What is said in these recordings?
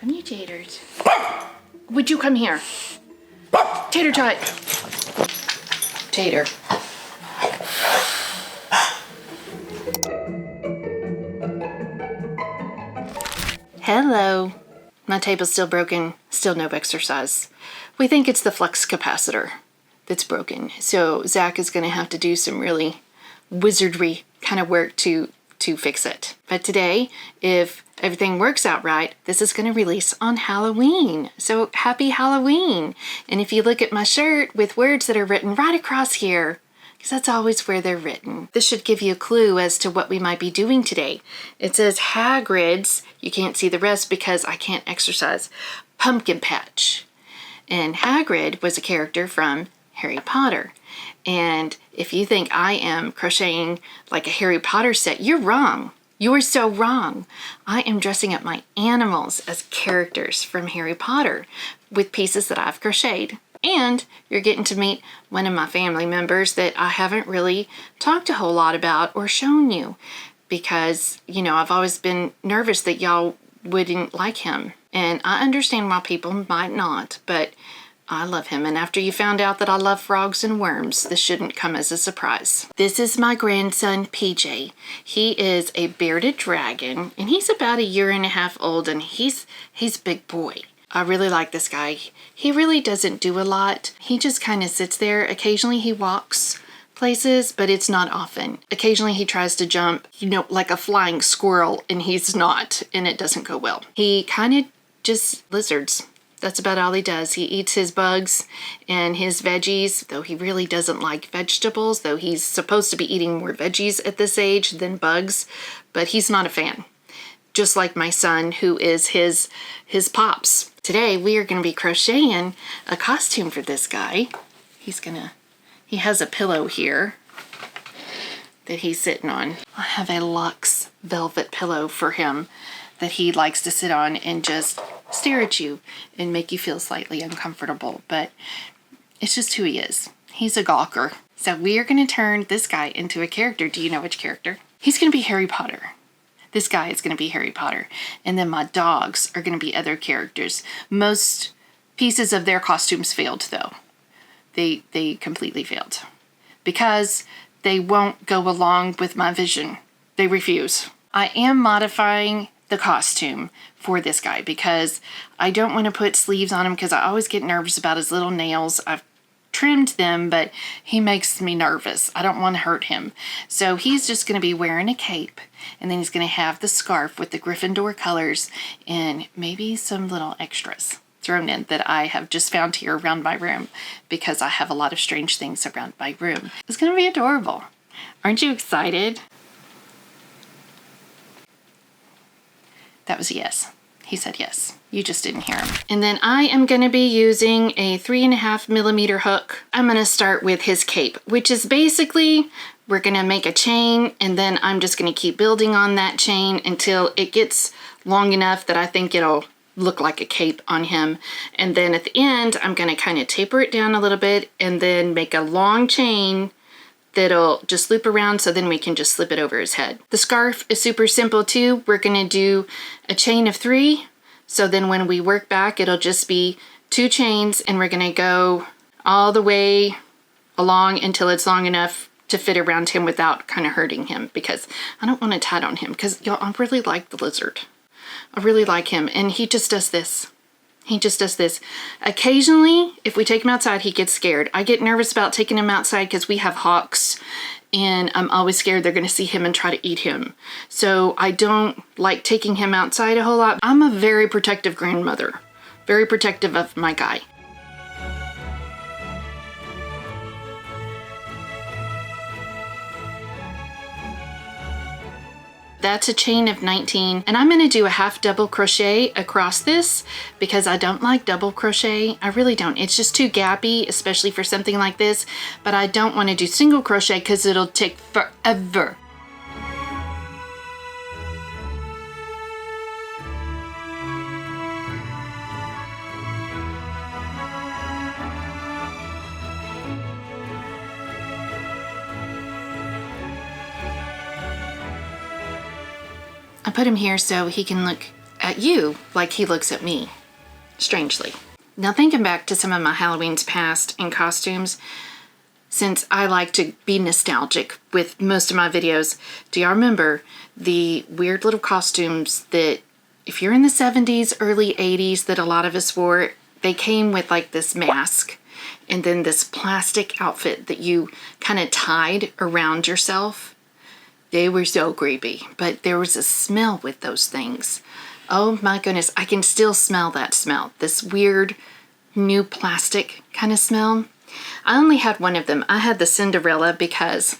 Come you taters. Would you come here? Tater tot. Tater. Hello. My table's still broken, still no exercise. We think it's the flux capacitor that's broken. So Zach is gonna have to do some really wizardry kind of work to fix it. But today, if everything works out right, this is gonna release on Halloween. So happy Halloween. And if you look at my shirt with words that are written right across here, because that's always where they're written. This should give you a clue as to what we might be doing today. It says Hagrid's, you can't see the rest because I can't exercise, pumpkin patch. And Hagrid was a character from Harry Potter. And if you think I am crocheting like a Harry Potter set, you're wrong. You are so wrong. I am dressing up my animals as characters from Harry Potter with pieces that I've crocheted. And you're getting to meet one of my family members that I haven't really talked a whole lot about or shown you because, you know, I've always been nervous that y'all wouldn't like him. And I understand why people might not, but I love him. And after you found out that I love frogs and worms, this shouldn't come as a surprise. This is my grandson, PJ. He is a bearded dragon and he's about 1.5 years old and he's big boy. I really like this guy. He really doesn't do a lot. He just kind of sits there. Occasionally he walks places, but it's not often. Occasionally he tries to jump, you know, like a flying squirrel, and he's not, and it doesn't go well. He kind of just lizards. That's about all he does. He eats his bugs and his veggies, though he really doesn't like vegetables, though he's supposed to be eating more veggies at this age than bugs, but he's not a fan. Just like my son, who is his pops. Today we are going to be crocheting a costume for this guy. He has a pillow here that he's sitting on. I have a luxe velvet pillow for him that he likes to sit on and just stare at you and make you feel slightly uncomfortable, but it's just who he is. He's a gawker. So we are going to turn this guy into a character. Do you know which character? He's going to be Harry Potter. This guy is going to be Harry Potter. And then my dogs are going to be other characters. Most pieces of their costumes failed, though. They completely failed. Because they won't go along with my vision. They refuse. I am modifying the costume for this guy because I don't want to put sleeves on him because I always get nervous about his little nails. I've trimmed them, but he makes me nervous. I don't want to hurt him. So he's just going to be wearing a cape, and then he's going to have the scarf with the Gryffindor colors and maybe some little extras thrown in that I have just found here around my room because I have a lot of strange things around my room. It's going to be adorable. Aren't you excited? That was a yes. He said yes. You just didn't hear him. And then I am going to be using a 3.5 millimeter hook. I'm going to start with his cape, which is basically, we're going to make a chain, and then I'm just going to keep building on that chain until it gets long enough that I think it'll look like a cape on him. And then at the end, I'm going to kind of taper it down a little bit and then make a long chain that'll just loop around, so then we can just slip it over his head. The scarf is super simple too. We're going to do a chain of 3. So then when we work back, it'll just be 2 chains, and we're going to go all the way along until it's long enough to fit around him without kind of hurting him, because I don't want to tie on him, because y'all, I really like the lizard. I really like him, and he just does this. He just does this. Occasionally, if we take him outside, he gets scared. I get nervous about taking him outside because we have hawks, and I'm always scared they're going to see him and try to eat him. So I don't like taking him outside a whole lot. I'm a very protective grandmother, very protective of my guy. That's a chain of 19, and I'm going to do a half double crochet across this because I don't like double crochet. I really don't. It's just too gappy, especially for something like this, but I don't want to do single crochet because it'll take forever. I put him here so he can look at you like he looks at me, strangely. Now thinking back to some of my Halloween's past in costumes, since I like to be nostalgic with most of my videos, do y'all remember the weird little costumes that if you're in the 70s, early 80s that a lot of us wore, they came with like this mask and then this plastic outfit that you kind of tied around yourself. They were so creepy, but there was a smell with those things. Oh my goodness, I can still smell that smell. This weird new plastic kind of smell. I only had one of them. I had the Cinderella because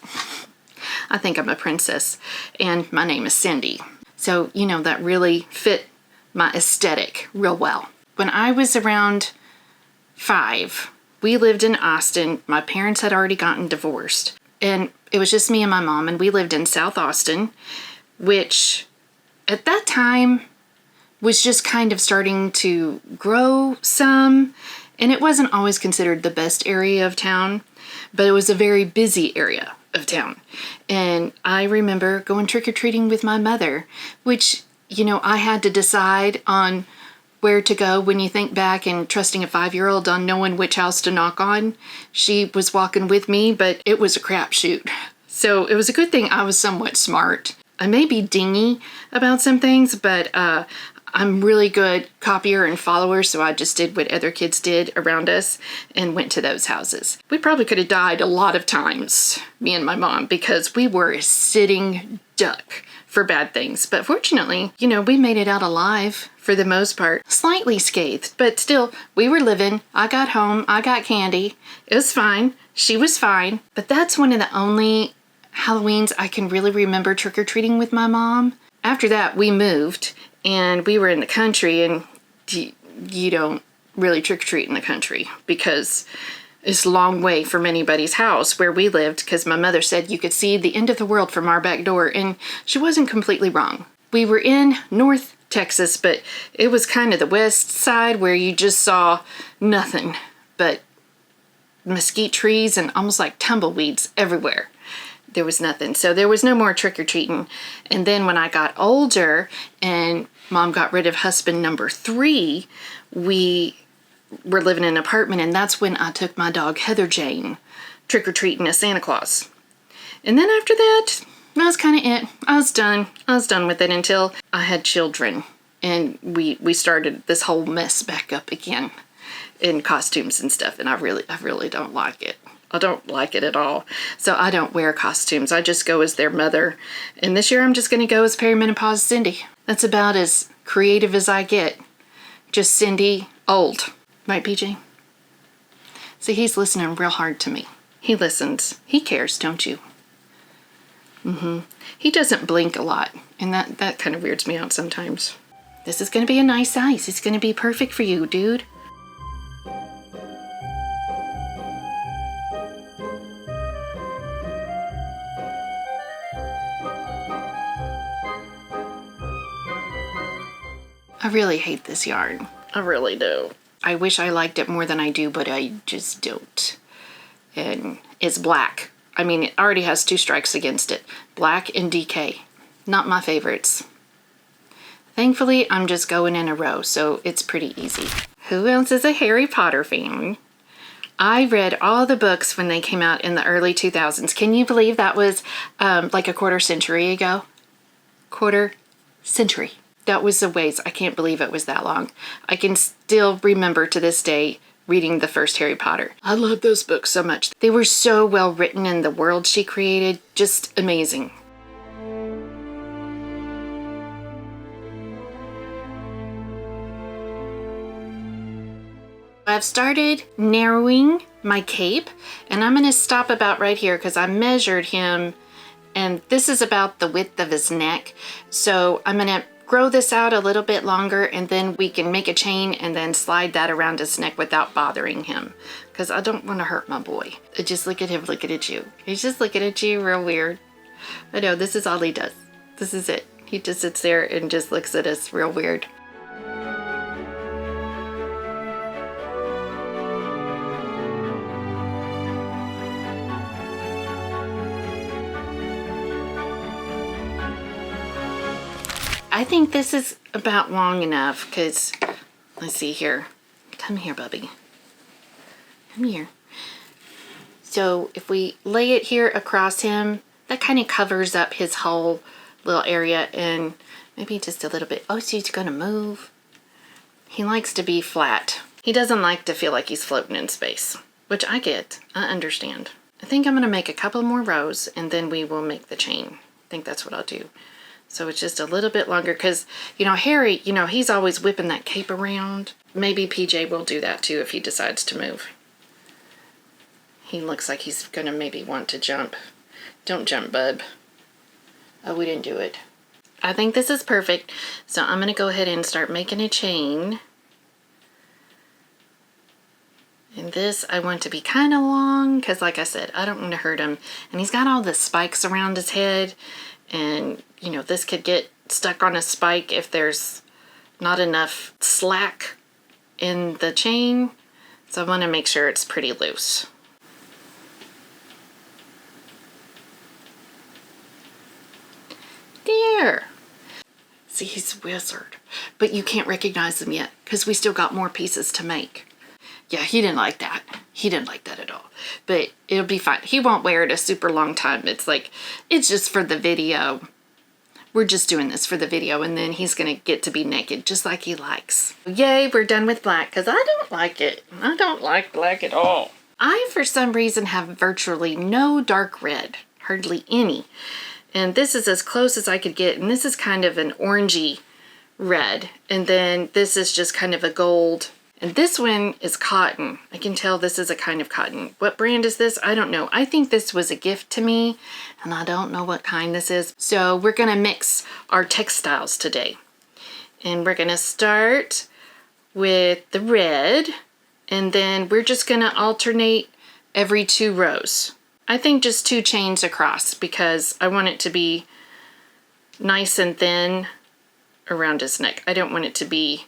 I think I'm a princess and my name is Cindy. So, you know, that really fit my aesthetic real well. When I was around 5, we lived in Austin. My parents had already gotten divorced. And it was just me and my mom, and we lived in South Austin, which at that time was just kind of starting to grow some. And it wasn't always considered the best area of town, but it was a very busy area of town. And I remember going trick-or-treating with my mother, which, you know, I had to decide on where to go. When you think back and trusting a 5-year-old on knowing which house to knock on, she was walking with me, but it was a crapshoot. So it was a good thing I was somewhat smart. I may be dingy about some things, but I'm really good copier and follower, so I just did what other kids did around us and went to those houses. We probably could have died a lot of times, me and my mom, because we were a sitting duck for bad things. But fortunately, you know, we made it out alive for the most part. Slightly scathed, but still, we were living. I got home, I got candy. It was fine. She was fine. But that's one of the only Halloweens I can really remember trick-or-treating with my mom. After that, we moved. And we were in the country, and you don't really trick-or-treat in the country because it's a long way from anybody's house where we lived, because my mother said you could see the end of the world from our back door, and she wasn't completely wrong. We were in North Texas, but it was kind of the west side where you just saw nothing but mesquite trees and almost like tumbleweeds everywhere. There was nothing. So there was no more trick-or-treating. And then when I got older and Mom got rid of husband number 3, we were living in an apartment, and that's when I took my dog Heather Jane trick-or-treating as Santa Claus. And then after that, that was kind of it. I was done. I was done with it until I had children, and we started this whole mess back up again in costumes and stuff, and I really don't like it. I don't like it at all. So I don't wear costumes. I just go as their mother. And this year I'm just going to go as perimenopause Cindy. That's about as creative as I get. Just Cindy old. Right, PJ? See, he's listening real hard to me. He listens. He cares, don't you? He doesn't blink a lot. And that kind of weirds me out sometimes. This is going to be a nice size. It's going to be perfect for you, dude. I really hate this yarn. I really do. I wish I liked it more than I do, but I just don't. And it's black. I mean, it already has 2 strikes against it. Black and DK. Not my favorites. Thankfully, I'm just going in a row, so it's pretty easy. Who else is a Harry Potter fan? I read all the books when they came out in the early 2000s. Can you believe that was like a quarter century ago? Quarter century. That was a ways. I can't believe it was that long. I can still remember to this day reading the first Harry Potter. I love those books so much. They were so well written, and the world she created, just amazing. I've started narrowing my cape, and I'm going to stop about right here because I measured him, and this is about the width of his neck. So I'm going to grow this out a little bit longer, and then we can make a chain and then slide that around his neck without bothering him, because I don't want to hurt my boy. Just look at him looking at you. He's just looking at you real weird. I know, this is all he does. This is it. He just sits there and just looks at us real weird. I think this is about long enough because, let's see here. Come here, Bubby. Come here. So if we lay it here across him, that kind of covers up his whole little area, and maybe just a little bit. Oh, so he's gonna move. He likes to be flat. He doesn't like to feel like he's floating in space, which I get. I understand. I think I'm gonna make a couple more rows and then we will make the chain. I think that's what I'll do. So it's just a little bit longer because, you know, Harry, you know, he's always whipping that cape around. Maybe PJ will do that too if he decides to move. He looks like he's gonna maybe want to jump. Don't jump, bub. Oh, we didn't do it. I think this is perfect. So I'm gonna go ahead and start making a chain. And this I want to be kind of long because, like I said, I don't want to hurt him. And he's got all the spikes around his head. And, you know, this could get stuck on a spike if there's not enough slack in the chain. So I want to make sure it's pretty loose. There. See, he's a wizard. But you can't recognize him yet because we still got more pieces to make. Yeah, he didn't like that. He didn't like that at all. But it'll be fine. He won't wear it a super long time. It's like, it's just for the video. We're just doing this for the video, and then he's going to get to be naked just like he likes. Yay, we're done with black because I don't like it. I don't like black at all. I, for some reason, have virtually no dark red. Hardly any. And this is as close as I could get. And this is kind of an orangey red. And then this is just kind of a gold. And this one is cotton. I can tell this is a kind of cotton. What brand is this? I don't know. I think this was a gift to me, and I don't know what kind this is. So we're gonna mix our textiles today. And we're gonna start with the red, and then we're just gonna alternate every 2 rows. I think just 2 chains across because I want it to be nice and thin around his neck. I don't want it to be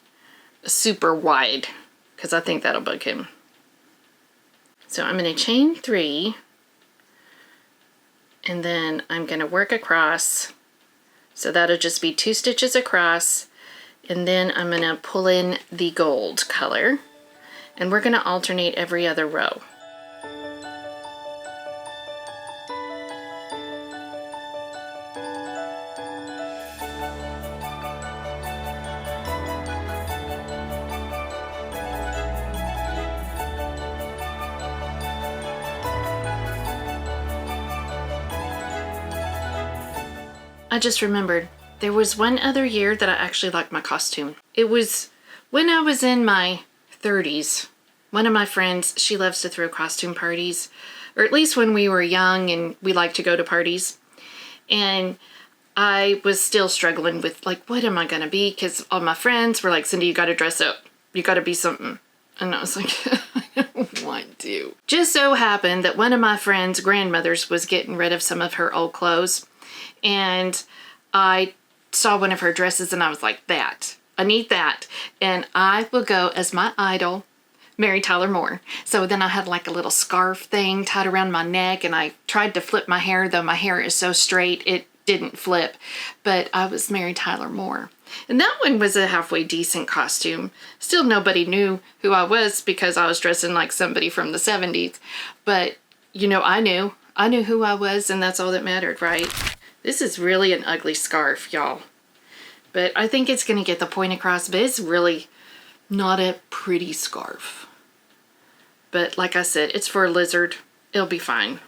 super wide because I think that'll bug him. So I'm going to chain 3 and then I'm going to work across. So that'll just be 2 stitches across, and then I'm going to pull in the gold color, and we're going to alternate every other row. I just remembered there was one other year that I actually liked my costume. It was when I was in my 30s. One of my friends, she loves to throw costume parties, or at least when we were young and we liked to go to parties. And I was still struggling with, like, what am I gonna be? Because all my friends were like, Cindy, you gotta dress up. You gotta be something. And I was like, I don't want to. Just so happened that one of my friends' grandmothers was getting rid of some of her old clothes. And I saw one of her dresses and I was like, I need that. And I will go as my idol, Mary Tyler Moore. So then I had like a little scarf thing tied around my neck, and I tried to flip my hair, though my hair is so straight it didn't flip. But I was Mary Tyler Moore. And that one was a halfway decent costume. Still nobody knew who I was because I was dressing like somebody from the 70s. But, you know, I knew who I was, and that's all that mattered, right? This is really an ugly scarf, y'all. But I think it's going to get the point across, but it's really not a pretty scarf. But like I said, it's for a lizard. It'll be fine.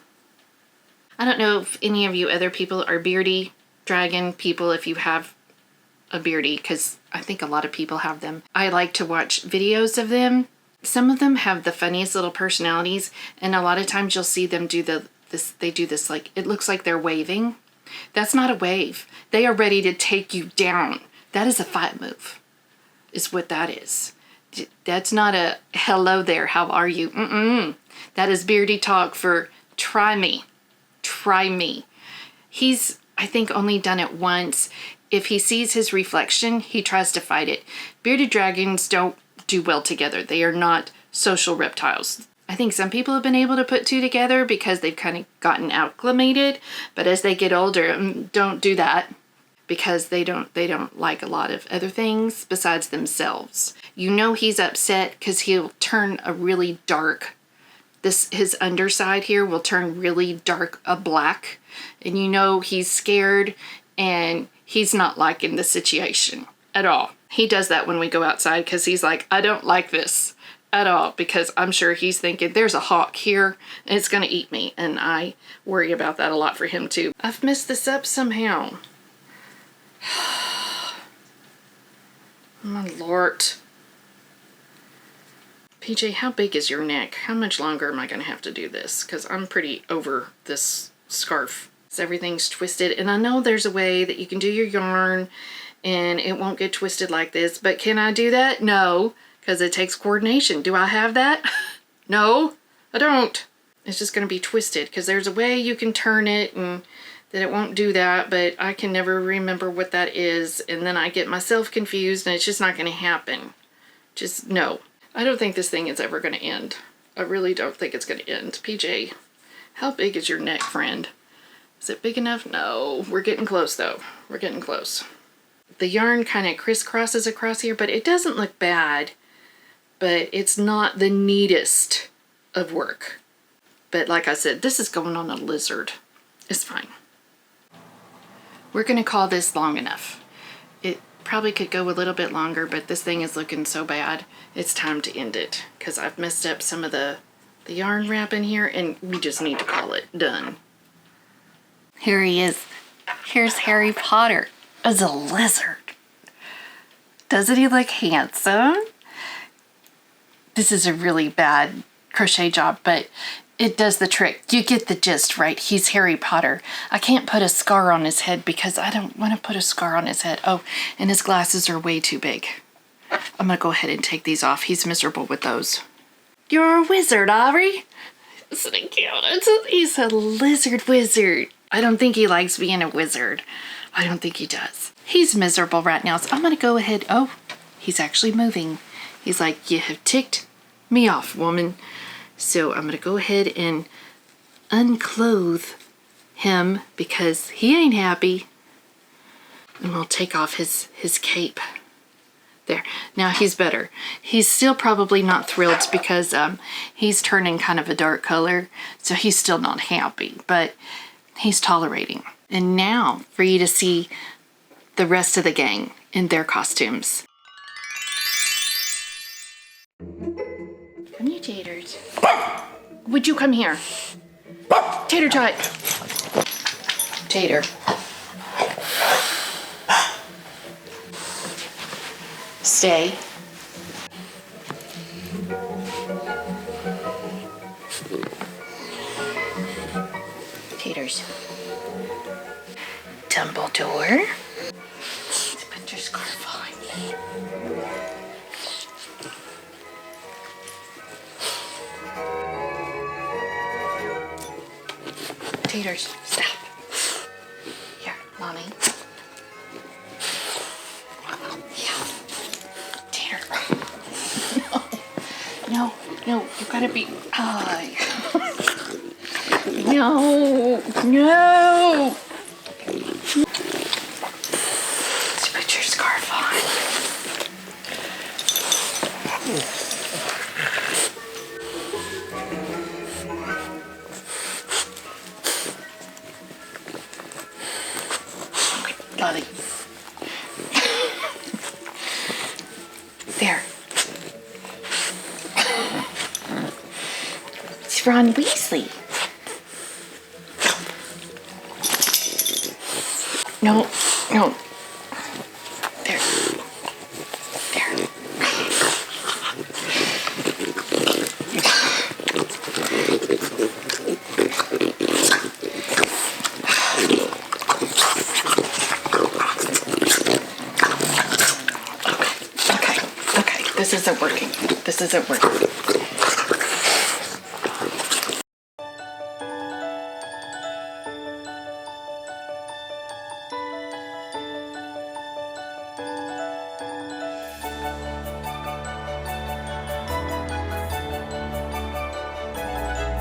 I don't know if any of you other people are beardy dragon people, if you have a beardy, because I think a lot of people have them. I like to watch videos of them. Some of them have the funniest little personalities, and a lot of times you'll see them do they do this, like, it looks like they're waving. That's not a wave. They are ready to take you down. That is a fight move, is what that is. That's not a hello there, how are you? That is beardy talk for try me. Try me. He's, I think, only done it once. If he sees his reflection, he tries to fight it. Bearded dragons don't do well together. They are not social reptiles. I think some people have been able to put 2 together because they've kind of gotten acclimated, but as they get older, don't do that. because they don't like a lot of other things besides themselves. You know he's upset because he'll turn a really dark, his underside here will turn really dark, a black, and you know he's scared and he's not liking the situation at all. He does that when we go outside because he's like, I don't like this at all, because I'm sure he's thinking there's a hawk here and it's gonna eat me, and I worry about that a lot for him too. I've messed this up somehow. My Lord. PJ, how big is your neck? How much longer am I going to have to do this? Because I'm pretty over this scarf. So everything's twisted. And I know there's a way that you can do your yarn and it won't get twisted like this. But can I do that? No, because it takes coordination. Do I have that? No, I don't. It's just going to be twisted because there's a way you can turn it and that it won't do that. But I can never remember what that is. And then I get myself confused and it's just not going to happen. Just no. I don't think this thing is ever going to end. I really don't think it's going to end. PJ, how big is your neck, friend? Is it big enough? No. We're getting close, though. We're getting close. The yarn kind of crisscrosses across here, but it doesn't look bad. But it's not the neatest of work. But like I said, this is going on a lizard. It's fine. We're going to call this long enough. It probably could go a little bit longer, but this thing is looking so bad. It's time to end it because I've messed up some of the yarn wrap in here and we just need to call it done. Here he is. Here's Harry Potter as a lizard. Doesn't he look handsome? This is a really bad crochet job, but it does the trick. You get the gist, right? He's Harry Potter. I can't put a scar on his head because I don't want to put a scar on his head. Oh, and his glasses are way too big. I'm going to go ahead and take these off. He's miserable with those. You're a wizard, Aubrey. Isn't it cute? He's a lizard wizard. I don't think he likes being a wizard. I don't think he does. He's miserable right now, so I'm going to go ahead. Oh, he's actually moving. He's like, you have ticked me off, woman. So I'm going to go ahead and unclothe him because he ain't happy. And we'll take off his cape. There. Now he's better. He's still probably not thrilled because he's turning kind of a dark color. So he's still not happy, but he's tolerating. And now for you to see the rest of the gang in their costumes. Come here, taters. Would you come here? Tater tot. Tater. Stay. Taters. Dumbledore. Put your scarf on. Taters, stop. Here, mommy. Yeah. Tater. No, you gotta be. No. Let's put your scarf on. Lolly. There. It's Ron Weasley. No. There. Okay. This isn't working.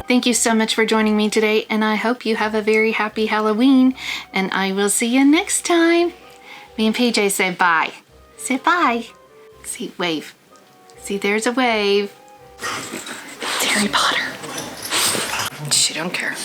Thank you so much for joining me today, and I hope you have a very happy Halloween, and I will see you next time. Me and PJ say bye. Say bye. See, wave. See, there's a wave. It's Harry Potter. She don't care.